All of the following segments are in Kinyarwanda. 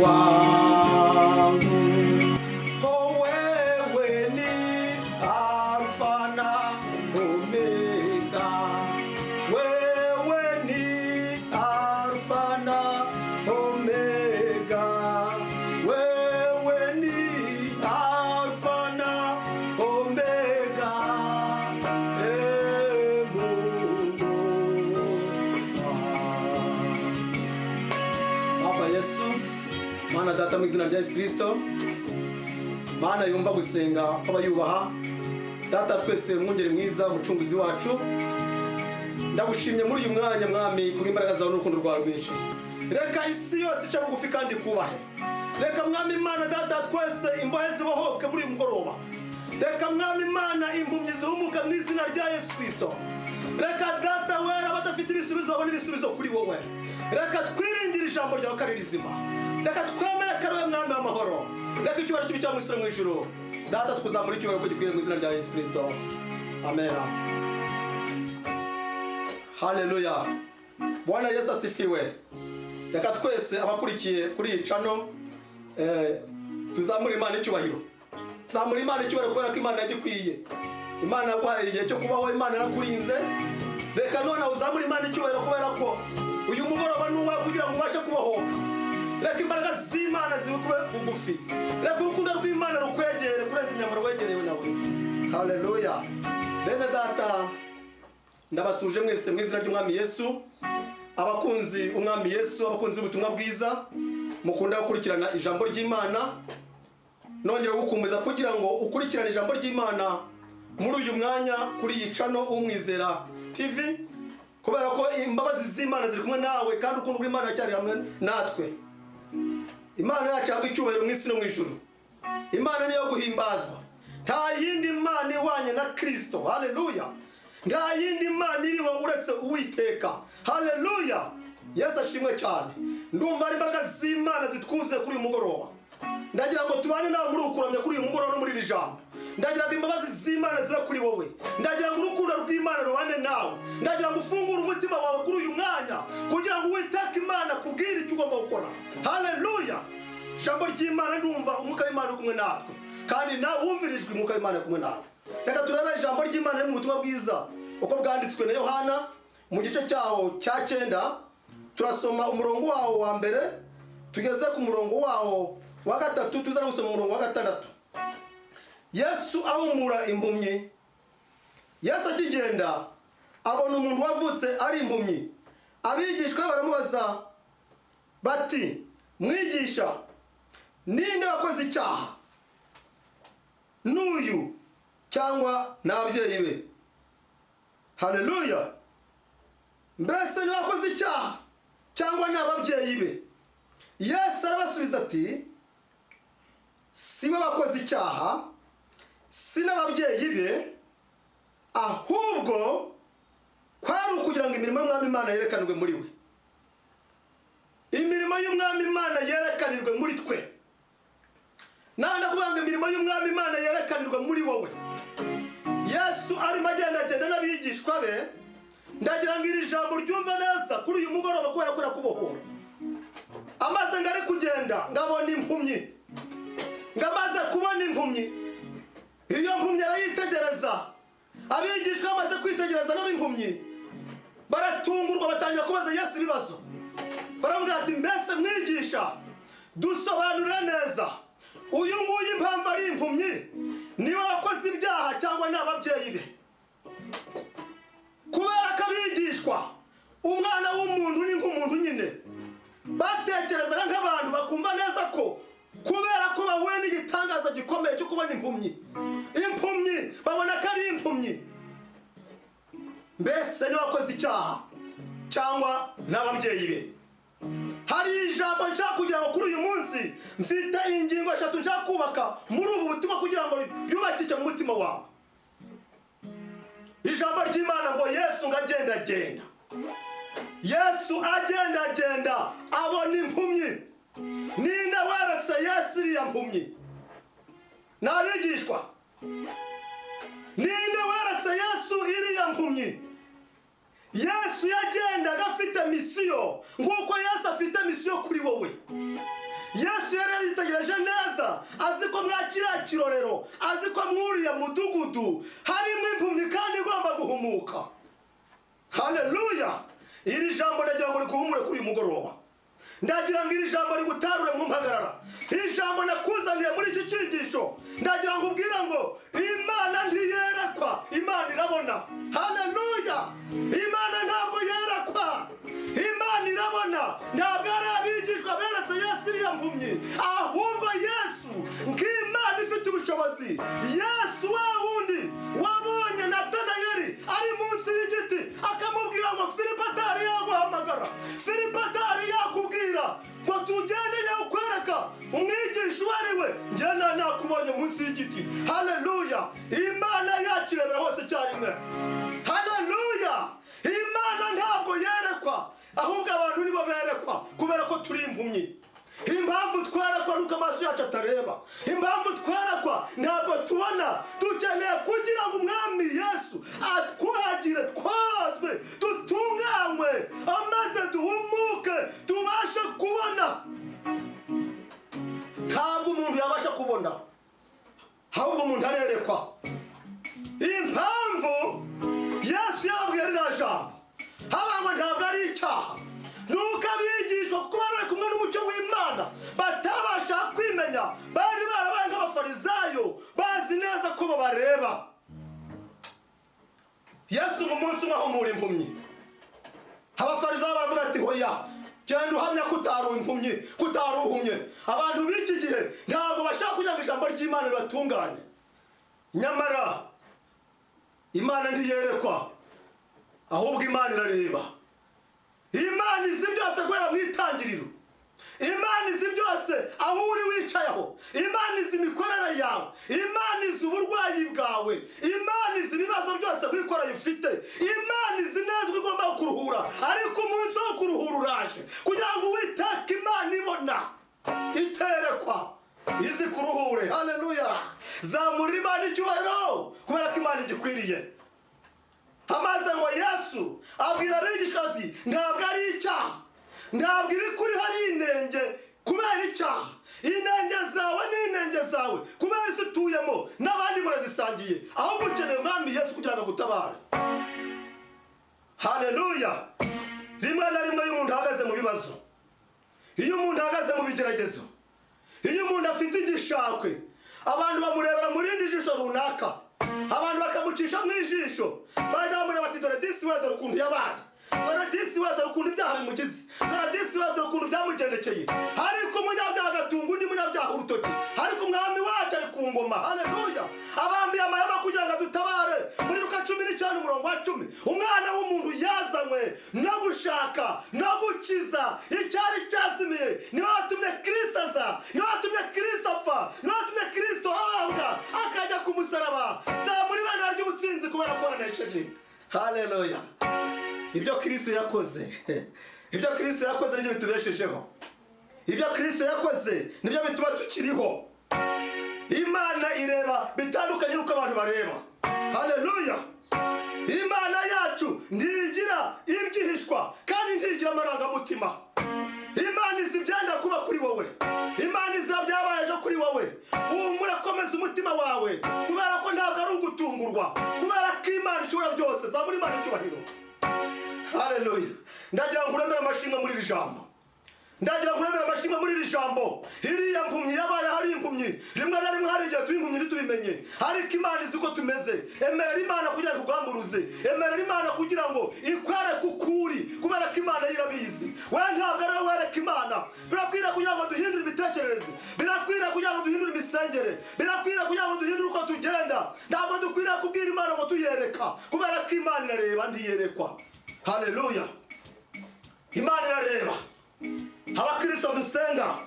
kwangu. Oh, wewe ni Alfa na Omega, wewe ni Alfa na Omega, wewe ni Alfa na Omega, Mungu. Baba Yesu, Mana Data, mu izina rya Yesu Kristo, Mana yumva gusenga kw'abayubaha, Data twese mwungeri mwiza, umucunguzi wacu, ndagushimye muri uyu mwanya Mwami kubw'imbaraga zawe n'urukundo rwawe rwinshi. Reka isi yose ica bugufi kandi kubahe. Reka Mwami Mana Data twese imbohe zibohoke muri uyu mugoroba. Reka Mwami Mana impumyi zihumuka mu izina rya Yesu Kristo. Reka Data wera badafite ibisubizo babone ibisubizo kuri wowe. Reka twiringire ijambo ryawe kandi rizima. Reka twemere ko ari wowe Mwami w'amahoro. Reka icyubahiro kibe cyawe mu ijuru. Data tukuzamura icyubahiro ko gikwiriye mu izina rya Yesu Kristo. Amen. Haleluya. Bwana Yesu asifiwe. Reka twese abakurikiye kuri iyi channel tuzamura Imana icyubahiro. Zamura Imana icyubahiro kubera ko Imana yagikwiye. Imana yaguhaye igihe cyo kubaho, Imana yarakurinze. Reka none uzamura Imana icyubahiro kubera ko uyu mugoroba nuwa kugira ngo ubashe kubohoka. Reka imbaraga z'Imana zibukube bugufi. Reka urukundo rw'Imana rukwegere kurenza imyambaro wegerewe nawe. Haleluya. Bene Data, ndabasuje mwese mu izina ry'Umwami Yesu. Abakunzi umwami Yesu, abakunzi ubutumwa bwiza, mukunda gukurikirana ijambo ry'Imana. Nongera gukumbuza kugira ngo ukurikirane ijambo ry'Imana muri uyu mwanya kuri iyi channel Umwizera TV, kubera ko imbabazi z'Imana ziri kumwe nawe kandi urukundo rw'Imana cyari hamwe natwe. Imana yacu yabwa icyubahiro mu isi no mu ijuru. Imana niyo guhimbazwa. Nta yindi Imana ihwanye na Kristo. Haleluya. Nta yindi Imana iriho uretse Uwiteka. Haleluya. Yesu ashimwe cyane. Ndumva ari imbaraga z'Imana zitwuze kuri uyu mugoroba. Ndagira ngo tubane nawe muri ukuramya kuri uyu mugoroba no muri iri jambo. Ndagira ngo imbabazi z'Imana zibe kuri wowe. Ndagira ngo urukundo rw'Imana rubane nawe. Ndagira ngo ufungure umutima wawe kuri uyu mwanya kugira ngo Uwiteka Imana kubwire icyo ugomba gukora. Haleluya. Ijambo ry'Imana ndumva umwuka w'Imana uri kumwe natwe, kandi nawe wumvirijwe umwuka w'Imana kumwe nawe. Reka turebe ijambo ry'Imana mu butumwa bwiza uko bwanditswe na Yohana mu gice cyaho cya 9. Turasoma umurongo wawo wa mbere tugeze ku murongo wawo wa 3, tuza gusoma umurongo wa 6. Yesu ahumura impumyi. Yesu akigenda abona umuntu wavutse ari impumyi. Abigishwa baramubaza bati, mwigisha, ninde wakoze icyaha, n'uyu cyangwa n'ababyeyi be? Haleluya. Mbese ni wakoze icyaha cyangwa n'ababyeyi be? Yesu arabasubiza ati, si we wakoze icyaha, si n'ababyeyi be, ahubwo kwari ukugira ngo imirimo y'Umwami Imana yerekanirwe muri we. Imirimo y'Umwami Imana yerekanirwe muri twe. Nanda kubanga imirimo y'Umwami Imana yerekanirwe muri wowe. Yesu arimo agenda n'abigishwa be. Ndagira ngo iri jambo ryumve neza kuri uyu mugoroba kubera ko rakubohora. Amaze ngari kugenda ngabona impumyi. Ngamaze kubona impumyi. Iyo mpumyi arayitegereza. Abigishwa bamaze kwitegereza n'abimpumyi, baratungurwa batangira kubaza Yesu ibibazo. Baramubwira ati, mbese mwigisha, dusobanurire neza, uyu nguyu impamvu ari impumyi niwe wakoze ibyaha cyangwa n'ababyeyi be? Kubera ko abigishwa umwana w'umuntu ni nk'umuntu nyine, batekerezaga nk'abantu bakumva neza ko kubera ko bahuye n'igitangaza gikomeye cyo kubona impumyi, babona ko ari impumyi. Mbese ni wakoze icyaha cyangwa n'ababyeyi be? Hari ijambo nshaka kugira ngo kuri uyu munsi mfite ingingo 3 nshaka kubaka muri ubu butumwa kugira ngo byubakike mu mutima wawe. Ijambo ry'Imana ngo Yesu ngagenda. Yesu agenda abona impumyi. Ninde weretse Yesu iriya mpumyi? N'abigishwa. Ninde weretse Yesu iriya mpumyi? Yesu yagendaga afite misiyo, nguko Yesu afite misiyo kuri wowe. Yesu azi ko mwakira kirorero, azi ko mwuriye mudugudu harimo impumyi kandi igomba guhumuka. Haleluya! Iri jambo ndagira ngo riguhumure kuri uyu mugoroba. Ndagira ngo iri jambo rigutarure mu mpagarara. Iri jambo nakuzaniye muri iki cyigisho ndagira ngo ubwira ngo Imana ntiyerekwa, Imana irabona. Haleluya! Imana ntabwo yerekwa, Imana irabona. Ntabwo ari abigishwa beretse Yesu iriya mpumyi, ahubwo Yesu nk'Imana ifite ubushobozi. Yesu wa wundi wabonye Natanayeli ari munsi y'igiti akamubwira ngo Filipo atari yaguhamagara, Filipo atari yakubwira ngo tugende yakwereka umwigisha uwo ari we, njyana nakubonye munsi y'igiti. Haleluya! Imana yacu irebera hose icyarimwe. Haleluya! Imana ntabwo yerekwa, ahubwo abantu nibo berekwa kubera ko turi impumyi. Impamvu twerekwa nuko amaso yacu atareba, impamvu twerekwa ntabwo tubona. Dukeneye kugira ngo umwami Yesu atwagire, twazwe, dutunganywe, amaze duhumuke, tubashe kubona. Ntabwo umuntu yabasha kubona, ahubwo umuntu arerekwa. Impamvu Yesu yababwiye ririya jambo abantu ntabwo ari icyaha, nuko abigishwa kuko bari kumwe n'umucyo w'Imana batabasha kwimenya, bari barabaye nk'abafarisayo bazi neza ko babareba. Yesu mu munsi umwe ahumura impumyi, abafarisayo baravuga ati hoya, genda uhamya ko utari impumyi, ko utari uhumye. Abantu b'iki gihe ntabwo bashaka kugira ngo ijambo ry'Imana ribatunganye. Nyamara Imana ntiyerekwa, ahubwo Imana irareba. Imana izi byose guhera mu itangiriro. Imana izi byose aho uri wicayeho. Imana izi imikorere yawe. Imana izi uburwayi bwawe. Imana izi ibibazo byose wikoreye ufite. Imana izi neza ugomba kuruhura, ariko umunsi wo kuruhura uraje kugira ngo Uwiteka Imana ibona iterekwa izi kuruhure. Haleluya! Zamura Imana icyubahiro kubera ko Imana igikwiriye. Amaze ngo Yesu abwira abigishwa ati ntabwo ari icyaha, ntabwo ibikuri hari inenge kubera icyaha. Inenge zawe ni inenge zawe kubera isi utuyemo n'abandi murazisangiye, ahubwo ukeneye umwami Yesu kugira ngo agutabare. Haleluya! Rimwe na rimwe iyo umuntu ahagaze mu bibazo, iyo umuntu ahagaze mu bigeragezo, iyo umuntu afite igishakwe, abantu bamurebera mu rindi jisho runaka, abantu bakamucisha mu ijisho, bajya bamureba bati dore disi we, dore ukuntu yabaye, dore disi we, dore ukuntu ibyaha bimugize, dore disi we, dore ukuntu byamugendekeye. Ariko umunyabyaha agatunga undi munyabyaha urutoki, ariko umwami wacu ari ku ngoma. Haleluya! Abambiye amahema kugira ngo adutabare. Muri Luka 19:10, umwana w'umuntu yazanywe no gushaka no gukiza icyari cyazimiye. Niwe watumye Kristo aza, niwe watumye Kristo apfa, niwe watumye Kristo abambwa akajya ku musaraba. Zamura ibendera ry'ubutsinzi kubera ko aranesheje. Haleluya! Ibyo Kristo yakoze, ibyo Kristo yakoze nibyo bitubeshejeho. Ibyo Kristo yakoze nibyo bituma tukiriho. Imana ireba bitandukanye n'uko abantu bareba. Haleluya! Imana yacu ntigira ibyihishwa kandi ntigira amarangamutima. Imana izi ibyenda kuba kuri wowe, Imana izi byabaye ejo kuri wowe. Humura, komeza umutima wawe kubera ko ntabwo ari ugutungurwa, kubera ko Imana ishobora byose. Zamura Imana icyubahiro. Haleluya! Ndagira ngo uremere amashimwe muri iri jambo. Ndagira ngo uremere amashimwe muri iri jambo. Iriya mpumyi yabaye hari impumyi. Rimwe na rimwe hari igihe tubimpumyi ntitubimenye, ariko Imana izi uko tumeze. Emerera Imana kugira ngo iguhamburuze. Emerera Imana kugira ngo ikwereke ukuri, kubera ko Imana irabizi. We ntabwo ari wowe wereka Imana. Birakwiriye kugira ngo duhindure imitekerereze, birakwiriye kugira ngo duhindure imisengere, birakwiriye kugira ngo duhindure uko tugenda. Ntabwo dukwiriye kubwira Imana ngo tuyereka, kubera ko Imana irareba ndiyerekwa. Haleluya! Imana irareba. Abakristo dusenga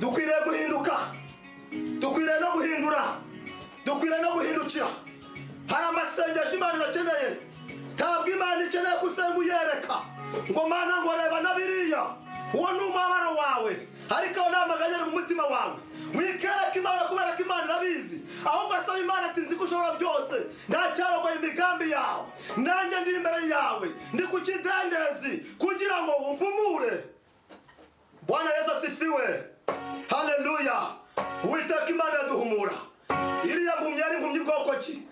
dukwiriye guhinduka, dukwiriye no guhindura, dukwiriye no guhindukira. Hari amasengesho Imana idakeneye. Ntabwo Imana ikeneye gusenga uyereka ngo Mana ngo reba na biriya. Uwo ni umubabaro wawe, ariko aho ni amaganya mu mutima wawe. Wikereka Imana kubera ko Imana irabizi, ahubwo asaba Imana ati nzi ko ushobora byose, ntacyarogoye imigambi yawe, nanjye ndi imbere yawe, ndi ku kidendezi kugira ngo umpumure. Bwana Yesu asifiwe. Haleluya! Uwiteka Imana yaduhumura. Iriya mpumyi yari impumyi bwoko ki?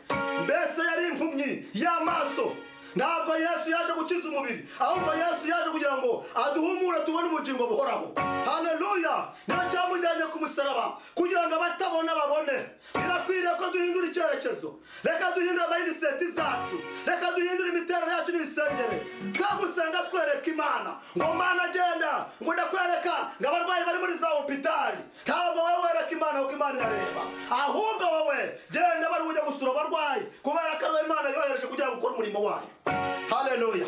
Mbese yari impumyi y'amaso. Ntabwo Yesu yaje gukiza umubiri, ahubwo Yesu yaje kugira ngo aduhumure tubone ubugingo buhoraho. Haleluya! Ntacyamujyanye ku musaraba kugira ngo abatabona babone. Birakwiriye ko duhindura icyerekezo. Reka duhindure mindset zacu. Reka duhindure imiterere yacu n'ibisengere. Twagusenga twereka Imana. Ngo Mana agenda, ngo ndakwereka ngo abarwayi bari muri za hopitali. Ntabwo wowe wereka Imana uko Imana irareba. Ahubwo wowe genda bari ujya gusura abarwayi kubera ko ari Imana yohereje kugira ngo ukore umurimo wayo. Haleluya!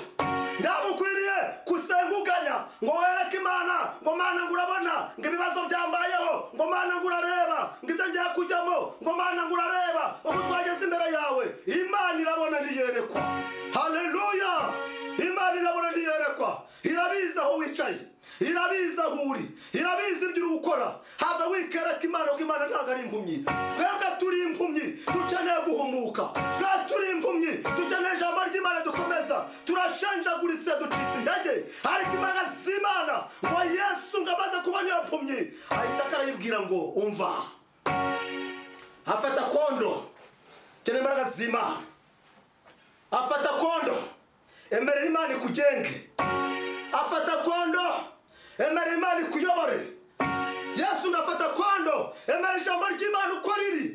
Ndamukwiriye kusenguganya ngo wereke Imana, ngo Mana ngurabona ngo ibibazo byambayeho, ngo Mana ngurareba ngo ibyo ngiye kujyamo, ngo Mana ngurareba uko twageze imbere yawe. Imana irabona ntiyerekwa. Haleluya! Imana irabona ntiyerekwa. Irabiza aho wicaye, irabiza aho uri, irabiza ibyo uri gukora. Hava wikereka Imana kuko Imana ntabwo ari impumyi. Twebwe turi impumyi dukeneye guhumuka. Twebwe turi impumyi dukeneye ijambo ry'Imana dukomeza. Turashenjaguritse ducitse intege, ariko Imana z'Imana ngo Yesu ngo amaze kubona iyo mpumyi ahita akarayibwira ngo umva. Afata kondo, cyane imbaraga z'Imana. Afata kondo, emerera Imana ikugenge. Afata kondo, emerera Imana ikuyobore. Yesu ngafata kondo, emerera ijambo ry'Imana uko riri.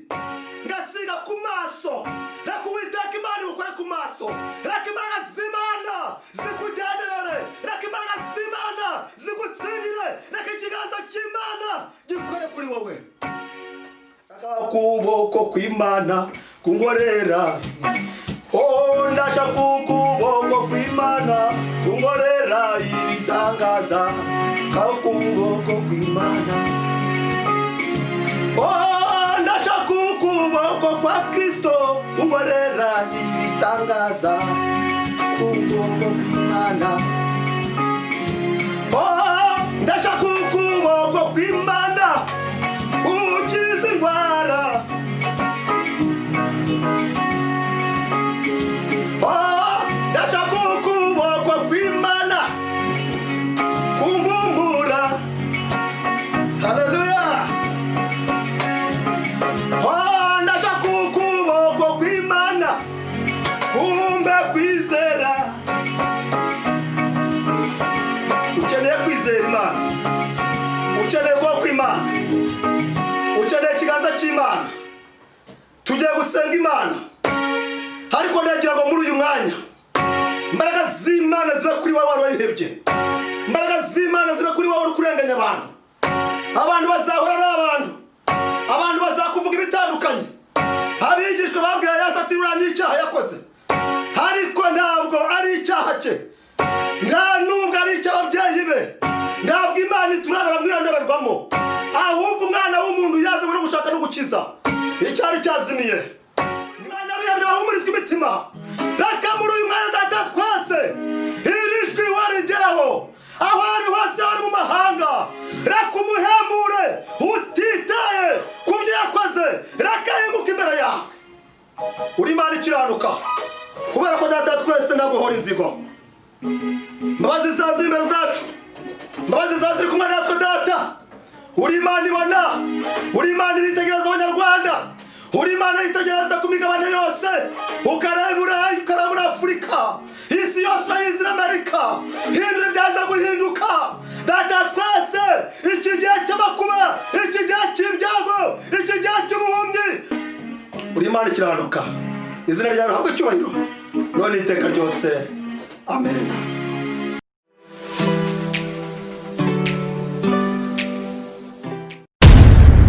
Ngasiga ku maso, reka Uwiteka Imana ikore ku maso. Reka imbaraga z'Imana zikugenderere, reka imbaraga z'Imana zigutsindire, reka ikiganza cy'Imana gikore kuri wowe. Ukuboko kw'Imana kungorera. Oh, ndashaka ukuboko kw'Imana kungorera ibitangaza. Ukuboko kw'Imana. Oh, ndashaka ukuboko kwa Kristo kungorera ibitangaza. Ukuboko kw'Imana. Oh, ndashaka ukuboko kw'Imana ukiza indwara. Oh, ndashaka ukuboko kw'Imana kumpumura. Haleluya! Oh, ndashaka ukuboko kw'Imana kumbe kwizera. Ukeneye kwizera Imana, ukeneye kuba kw'Imana, ukeneye ikiganza cy'Imana. Tugiye gusenga Imana, ariko ndagira ngo muri uyu mwanya imbaraga z'Imana zibe kuri wowe wari wayihebye. Imbaraga z'Imana zibe kuri wowe uri kurenganya abantu. Abantu bazahora n'abantu, abantu bazakuvuga ibitandukanye. Abigishwa babwiye Yesu ati uriya ni icyaha yakoze, ariko ntabwo ari icyaha cye, nta nubwo ari icy'ababyeyi be. Ntabwo Imana iturabera muri iyo ndorerwamo, ahubwo umwana w'umuntu yazanywe no gushaka no gukiza icyari cyazimiye. Imana biyabye bahumurizwa imitima. Reka muri uyu mwanya data twese iri jwi warigeraho, aho ari hose ari mu mahanga. Reka umuhembure utitaye ku byo yakoze. Reka yimuke imbere yawe. Uri Imana ikiranuka, kubera ko data twese ntabwo hora inzigo. Mbabazi zazo imbere zacu, mbabazi zazo iri kumwe natwe data. Uri Imana ibona, uri Imana iritegereza Abanyarwanda, uri Imana iritegereza ku migabane yose. Ukareba Burayi, ukareba muri Afurika, isi yose urayizi n'Amerika. Hindura ibyanza guhinduka. Data twese, iki gihe cy'amakuba, iki gihe cy'ibyago, iki gihe cy'ubuhumyi, uri Imana ikiranuka. Izina ryawe rihabwe icyubahiro none iteka ryose. Amen.